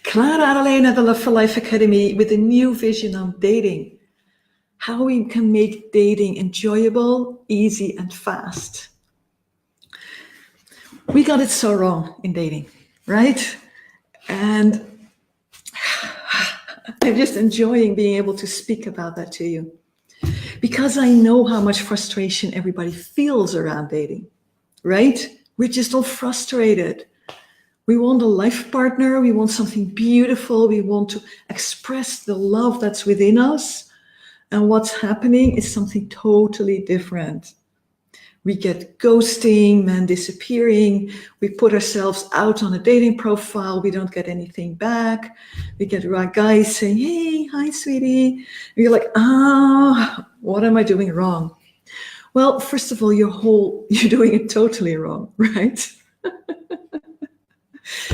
Klara, Adalena, the Love for Life Academy with a new vision on dating. How we can make dating enjoyable, easy, and fast. We got it so wrong in dating, right? And I'm just enjoying being able to speak about that to you. Because I know how much frustration everybody feels around dating, right? We're just all frustrated. We want a life partner. We want something beautiful. We want to express the love that's within us. And what's happening is something totally different. We get ghosting, men disappearing. We put ourselves out on a dating profile. We don't get anything back. We get guys saying, hey, hi, sweetie. And you're like, what am I doing wrong? Well, first of all, you're doing it totally wrong, right?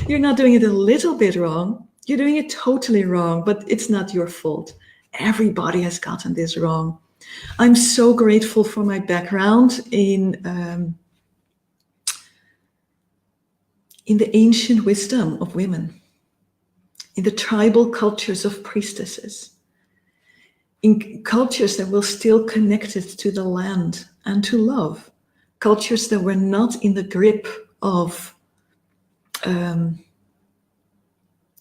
You're not doing it a little bit wrong. You're doing it totally wrong, but it's not your fault. Everybody has gotten this wrong. I'm so grateful for my background in the ancient wisdom of women, in the tribal cultures of priestesses, in cultures that were still connected to the land and to love, cultures that were not in the grip of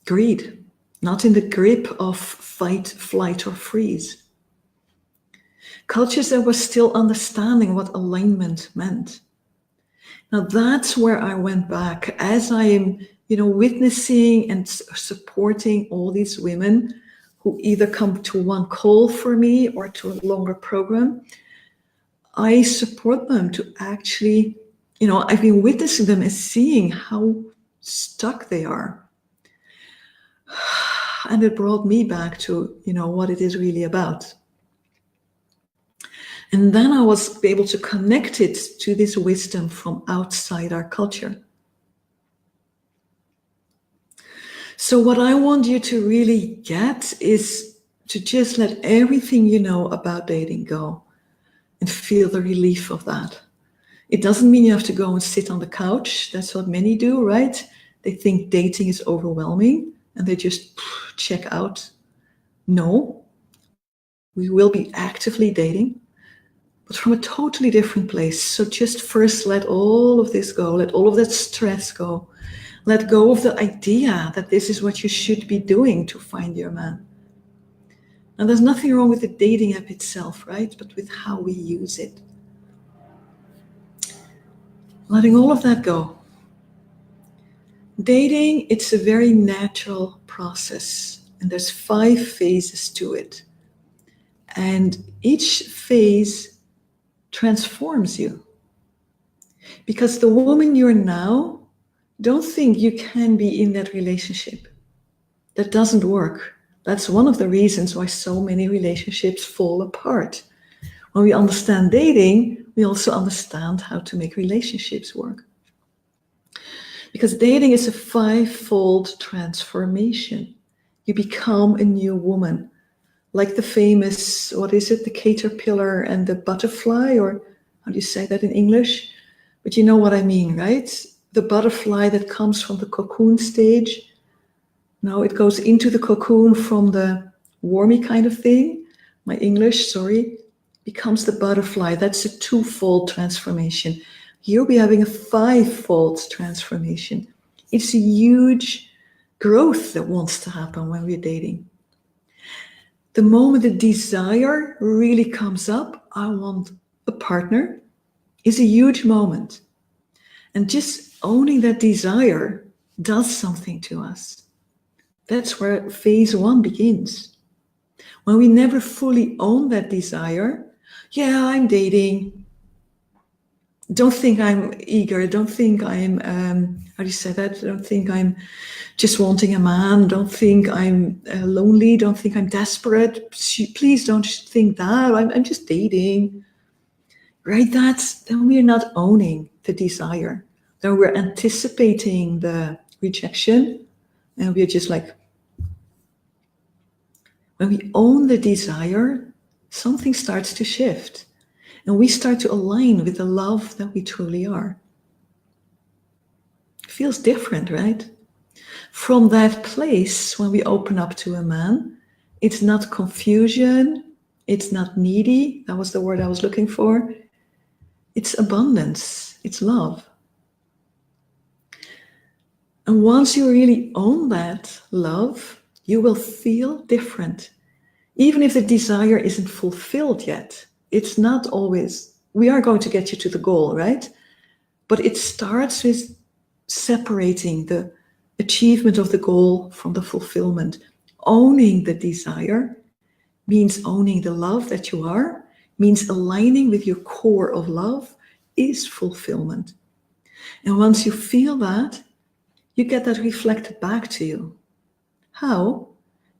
greed, not in the grip of fight, flight, or freeze. Cultures that were still understanding what alignment meant. Now that's where I went back as I am, witnessing and supporting all these women who either come to one call for me or to a longer program. I support them to actually, I've been witnessing them and seeing how stuck they are. And it brought me back to, what it is really about. And then I was able to connect it to this wisdom from outside our culture. So what I want you to really get is to just let everything you know about dating go and feel the relief of that. It doesn't mean you have to go and sit on the couch. That's what many do, right? They think dating is overwhelming and they just check out. No, we will be actively dating, but from a totally different place. So just first let all of this go, let all of that stress go. Let go of the idea that this is what you should be doing to find your man. And there's nothing wrong with the dating app itself, right? But with how we use it. Letting all of that go. Dating, it's a very natural process. And there's 5 phases to it. And each phase transforms you. Because the woman you're now, don't think you can be in that relationship. That doesn't work. That's one of the reasons why so many relationships fall apart. When we understand dating, we also understand how to make relationships work. Because dating is a 5-fold transformation. You become a new woman. Like the famous, the caterpillar and the butterfly, or how do you say that in English? But you know what I mean, right? The butterfly that comes from the cocoon stage. Now it goes into the cocoon from the wormy kind of thing. My English, sorry, becomes the butterfly. That's a 2-fold transformation. You'll be having a 5-fold transformation. It's a huge growth that wants to happen when we're dating. The moment the desire really comes up, I want a partner, is a huge moment. And just owning that desire does something to us. That's where phase 1 begins. When we never fully own that desire, I'm dating. Don't think I'm eager. Don't think I'm, how do you say that? Don't think I'm just wanting a man. Don't think I'm lonely. Don't think I'm desperate. Please don't think that. I'm just dating. Right? Then we're not owning the desire. Then we're anticipating the rejection. And we're just like, when we own the desire, something starts to shift. And we start to align with the love that we truly are. It feels different, right? From that place, when we open up to a man, it's not confusion, it's not needy, that was the word I was looking for. It's abundance, it's love. And once you really own that love, you will feel different. Even if the desire isn't fulfilled yet, it's not always, we are going to get you to the goal, right? But it starts with separating the achievement of the goal from the fulfillment. Owning the desire means owning the love that you are, means aligning with your core of love is fulfillment. And once you feel that, you get that reflected back to you. How?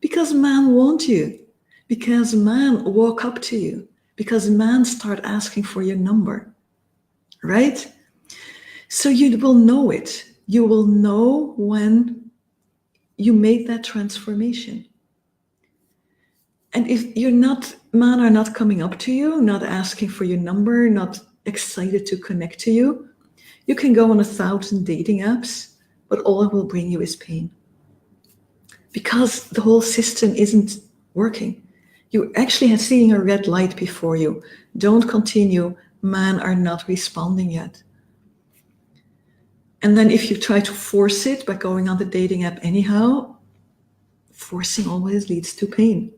Because man want you. Because man walk up to you. Because man start asking for your number. Right? So you will know it. You will know when you made that transformation. And if you're not, men are not coming up to you, not asking for your number, not excited to connect to you, you can go on 1,000 dating apps, but all it will bring you is pain. Because the whole system isn't working. You actually are seeing a red light before you. Don't continue. Men are not responding yet. And then if you try to force it by going on the dating app anyhow, forcing always leads to pain.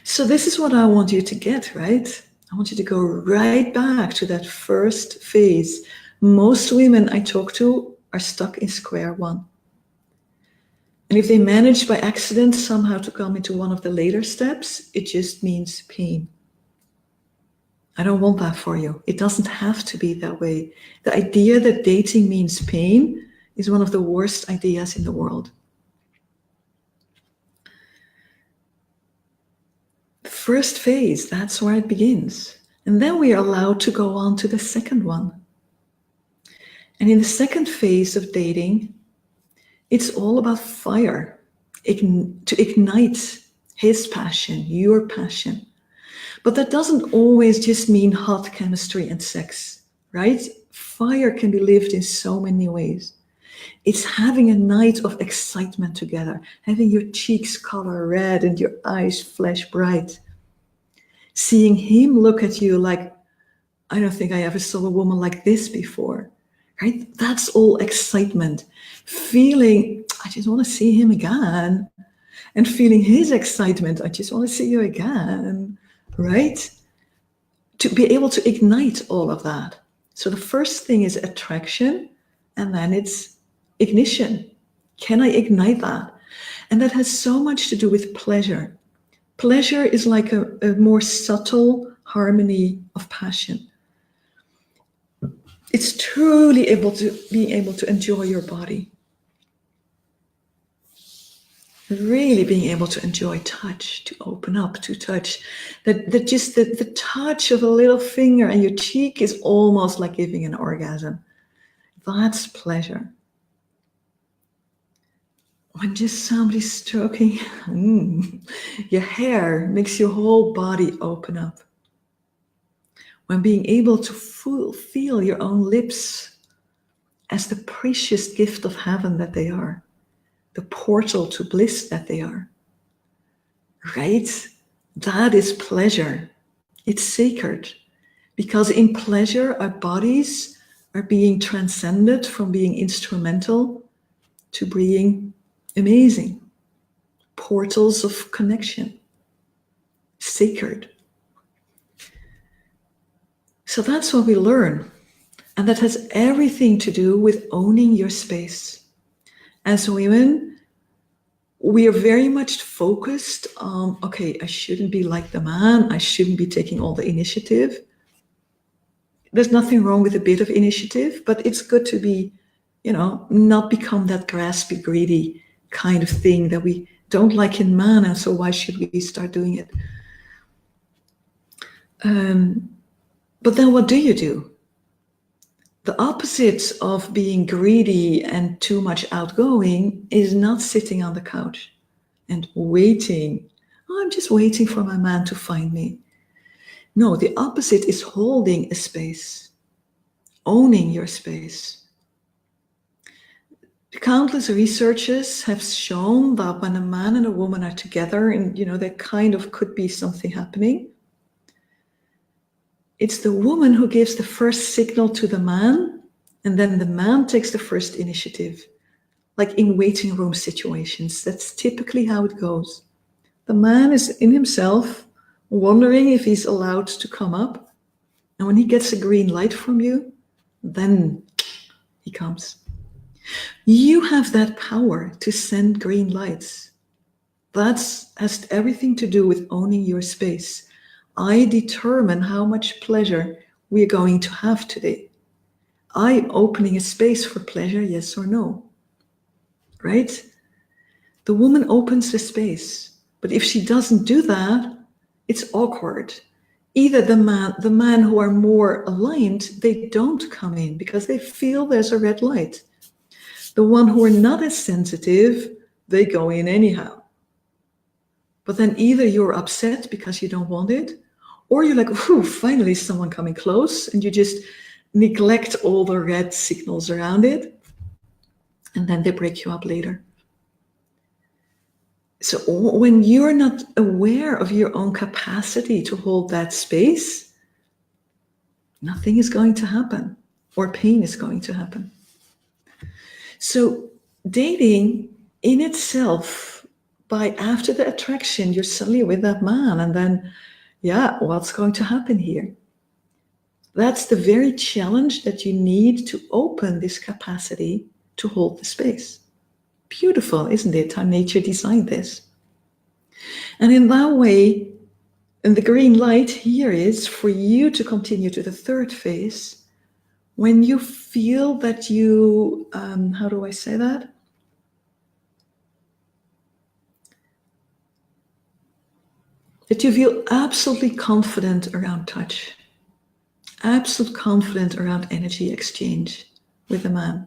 So this is what I want you to get, right? I want you to go right back to that first phase. Most women I talk to are stuck in square one. And if they manage by accident somehow to come into one of the later steps, it just means pain. I don't want that for you. It doesn't have to be that way. The idea that dating means pain is one of the worst ideas in the world. The first phase, that's where it begins. And then we are allowed to go on to the second one. And in the second phase of dating, it's all about fire, to ignite his passion, your passion. But that doesn't always just mean hot chemistry and sex, right? Fire can be lived in so many ways. It's having a night of excitement together, having your cheeks color red and your eyes flash bright. Seeing him look at you like, I don't think I ever saw a woman like this before, right? That's all excitement. Feeling, I just want to see him again. And feeling his excitement, I just want to see you again. Right? To be able to ignite all of that. So the first thing is attraction, and then it's ignition. Can I ignite that? And that has so much to do with pleasure. Pleasure is like a more subtle harmony of passion. It's truly being able to enjoy your body. Really being able to enjoy touch, to open up to touch. That just the touch of a little finger and your cheek is almost like giving an orgasm. That's pleasure. When just somebody stroking your hair makes your whole body open up. When being able to feel your own lips as the precious gift of heaven that they are. The portal to bliss that they are. Right? That is pleasure. It's sacred. Because in pleasure, our bodies are being transcended from being instrumental to being amazing. Portals of connection. Sacred. So that's what we learn. And that has everything to do with owning your space. As women, we are very much focused on, okay, I shouldn't be like the man. I shouldn't be taking all the initiative. There's nothing wrong with a bit of initiative, but it's good to be, not become that graspy, greedy kind of thing that we don't like in man, and so why should we start doing it? But then what do? The opposite of being greedy and too much outgoing is not sitting on the couch and waiting. Oh, I'm just waiting for my man to find me. No, the opposite is holding a space, owning your space. Countless researchers have shown that when a man and a woman are together and, there kind of could be something happening, it's the woman who gives the first signal to the man, and then the man takes the first initiative. Like in waiting room situations, that's typically how it goes. The man is in himself, wondering if he's allowed to come up. And when he gets a green light from you, then he comes. You have that power to send green lights. That has everything to do with owning your space. I determine how much pleasure we're going to have today. I'm opening a space for pleasure, yes or no? Right? The woman opens the space, but if she doesn't do that, it's awkward. Either the man who are more aligned, they don't come in because they feel there's a red light. The one who are not as sensitive, they go in anyhow. But then either you're upset because you don't want it, or you're like, whew, finally someone coming close, and you just neglect all the red signals around it, and then they break you up later. So when you're not aware of your own capacity to hold that space, nothing is going to happen, or pain is going to happen. So dating in itself, by after the attraction, you're suddenly with that man, and then, what's going to happen here? That's the very challenge that you need to open this capacity to hold the space. Beautiful, isn't it, how nature designed this? And in that way, and the green light here is for you to continue to the third phase when you feel that you, how do I say that? That you feel absolutely confident around touch, absolute confident around energy exchange with a man.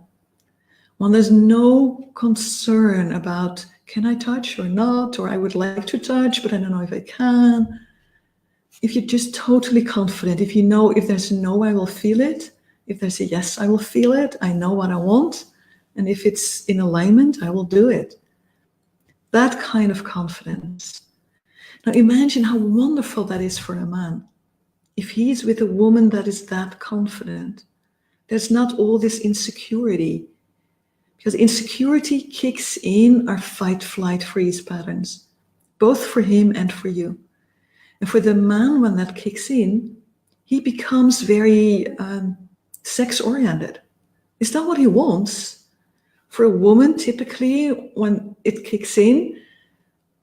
When there's no concern about, can I touch or not, or I would like to touch, but I don't know if I can. If you're just totally confident, if you know if there's a no, I will feel it. If there's a yes, I will feel it. I know what I want. And if it's in alignment, I will do it. That kind of confidence. Now imagine how wonderful that is for a man. If he's with a woman that is that confident, there's not all this insecurity. Because insecurity kicks in our fight, flight, freeze patterns, both for him and for you. And for the man, when that kicks in, he becomes very sex-oriented. Is that what he wants? For a woman, typically, when it kicks in,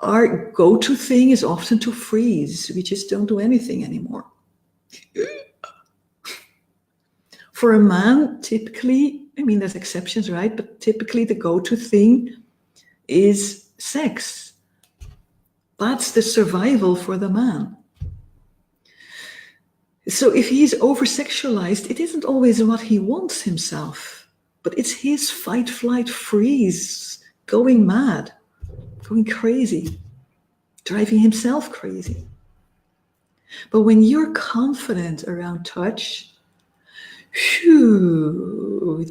our go-to thing is often to freeze. We just don't do anything anymore. For a man, typically, there's exceptions, right? But typically the go-to thing is sex. That's the survival for the man. So if he's over-sexualized, it isn't always what he wants himself, but it's his fight, flight, freeze, going mad, going crazy, driving himself crazy. But when you're confident around touch,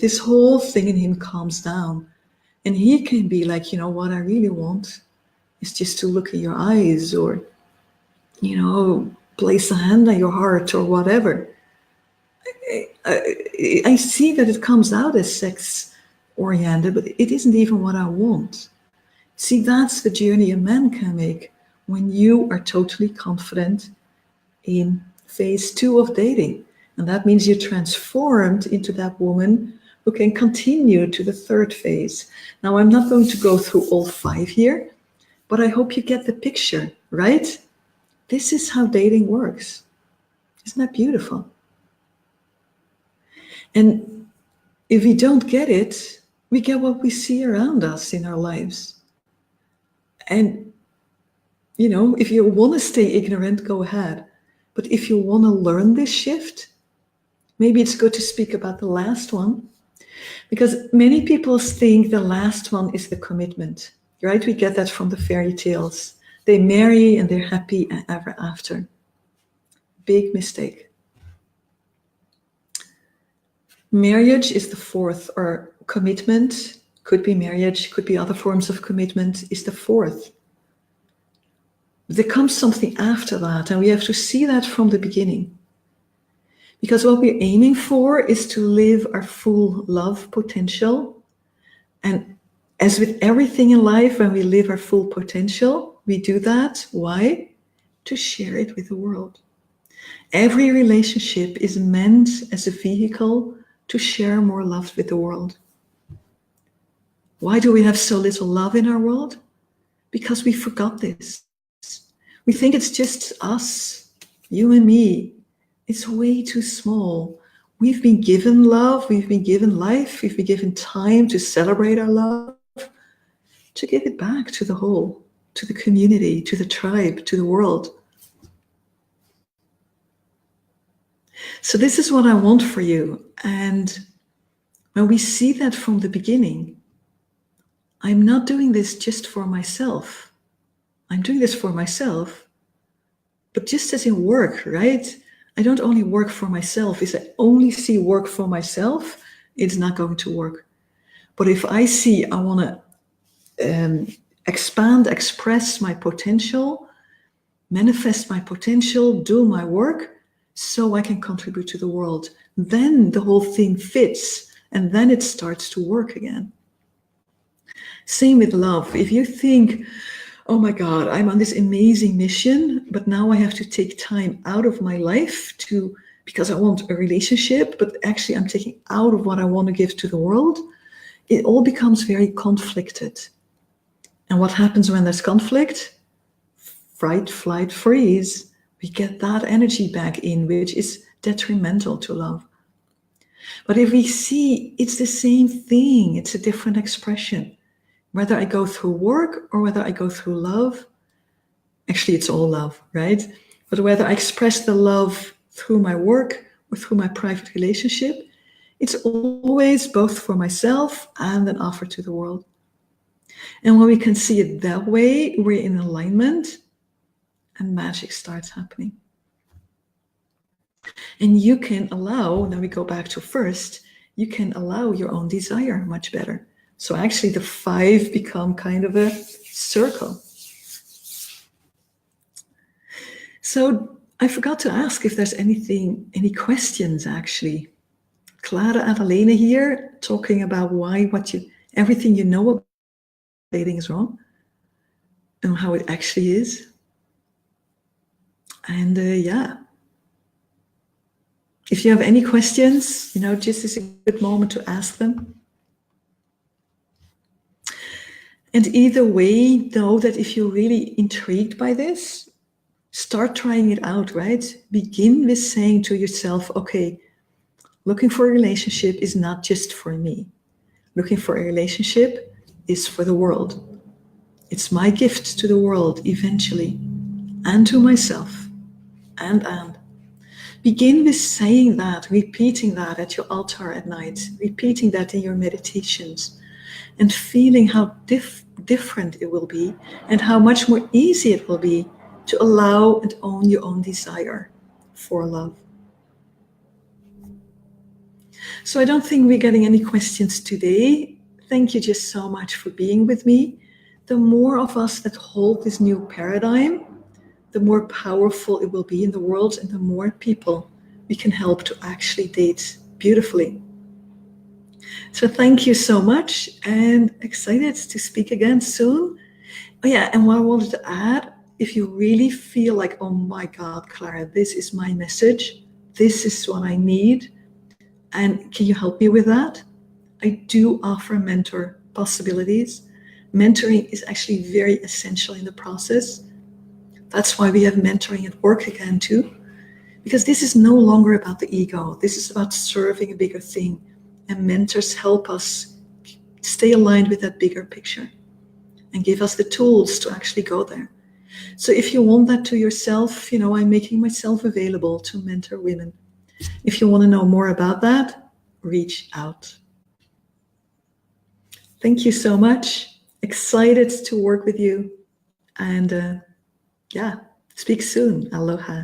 this whole thing in him calms down, and he can be like, what I really want is just to look in your eyes, or place a hand on your heart, or whatever. I see that it comes out as sex oriented, but it isn't even what I want. See, that's the journey a man can make when you are totally confident in phase 2 of dating. And that means you're transformed into that woman who can continue to the third phase. Now, I'm not going to go through all 5 here, but I hope you get the picture, right? This is how dating works. Isn't that beautiful? And if we don't get it, we get what we see around us in our lives. And, if you want to stay ignorant, go ahead. But if you want to learn this shift, maybe it's good to speak about the last one, because many people think the last one is the commitment, right? We get that from the fairy tales. They marry and they're happy ever after. Big mistake. Marriage is the fourth, or commitment. could be marriage, could be other forms of commitment, is the fourth. There comes something after that, and we have to see that from the beginning. Because what we're aiming for is to live our full love potential. And as with everything in life, when we live our full potential, we do that. Why? To share it with the world. Every relationship is meant as a vehicle to share more love with the world. Why do we have so little love in our world? Because we forgot this. We think it's just us, you and me. It's way too small. We've been given love, we've been given life, we've been given time to celebrate our love, to give it back to the whole, to the community, to the tribe, to the world. So this is what I want for you. And when we see that from the beginning, I'm not doing this just for myself. I'm doing this for myself, but just as in work, right? I don't only work for myself. If I only see work for myself, it's not going to work. But if I see I want to expand, express my potential, manifest my potential, do my work, so I can contribute to the world, then the whole thing fits, and then it starts to work again. Same with love. If you think, oh my God, I'm on this amazing mission, but now I have to take time out of my life because I want a relationship, but actually I'm taking out of what I want to give to the world, it all becomes very conflicted. And what happens when there's conflict? Fight, flight, freeze. We get that energy back in, which is detrimental to love. But if we see it's the same thing, it's a different expression. Whether I go through work or whether I go through love, actually it's all love, right? But whether I express the love through my work or through my private relationship, it's always both for myself and an offer to the world. And when we can see it that way, we're in alignment and magic starts happening. And you can allow, now we go back to first, you can allow your own desire much better. So actually the 5 become kind of a circle. So I forgot to ask if there's any questions actually. Klara, Adalena here, talking about everything you know about dating is wrong and how it actually is. And yeah. If you have any questions, just is a good moment to ask them. And either way, know that if you're really intrigued by this, start trying it out, right? Begin with saying to yourself, okay, looking for a relationship is not just for me. Looking for a relationship is for the world. It's my gift to the world eventually, and to myself, and. Begin with saying that, repeating that at your altar at night, repeating that in your meditations, and feeling how different it will be and how much more easy it will be to allow and own your own desire for love. So I don't think we're getting any questions today. Thank you just so much for being with me. The more of us that hold this new paradigm, the more powerful it will be in the world and the more people we can help to actually date beautifully. So thank you so much and excited to speak again soon. Oh yeah, and what I wanted to add, if you really feel like, oh my God, Klara, this is my message, this is what I need, and can you help me with that? I do offer mentor possibilities. Mentoring is actually very essential in the process. That's why we have mentoring at work again too, because this is no longer about the ego. This is about serving a bigger thing, and mentors help us stay aligned with that bigger picture and give us the tools to actually go there. So if you want that to yourself, I'm making myself available to mentor women. If you want to know more about that, reach out. Thank you so much. Excited to work with you. And yeah, speak soon. Aloha.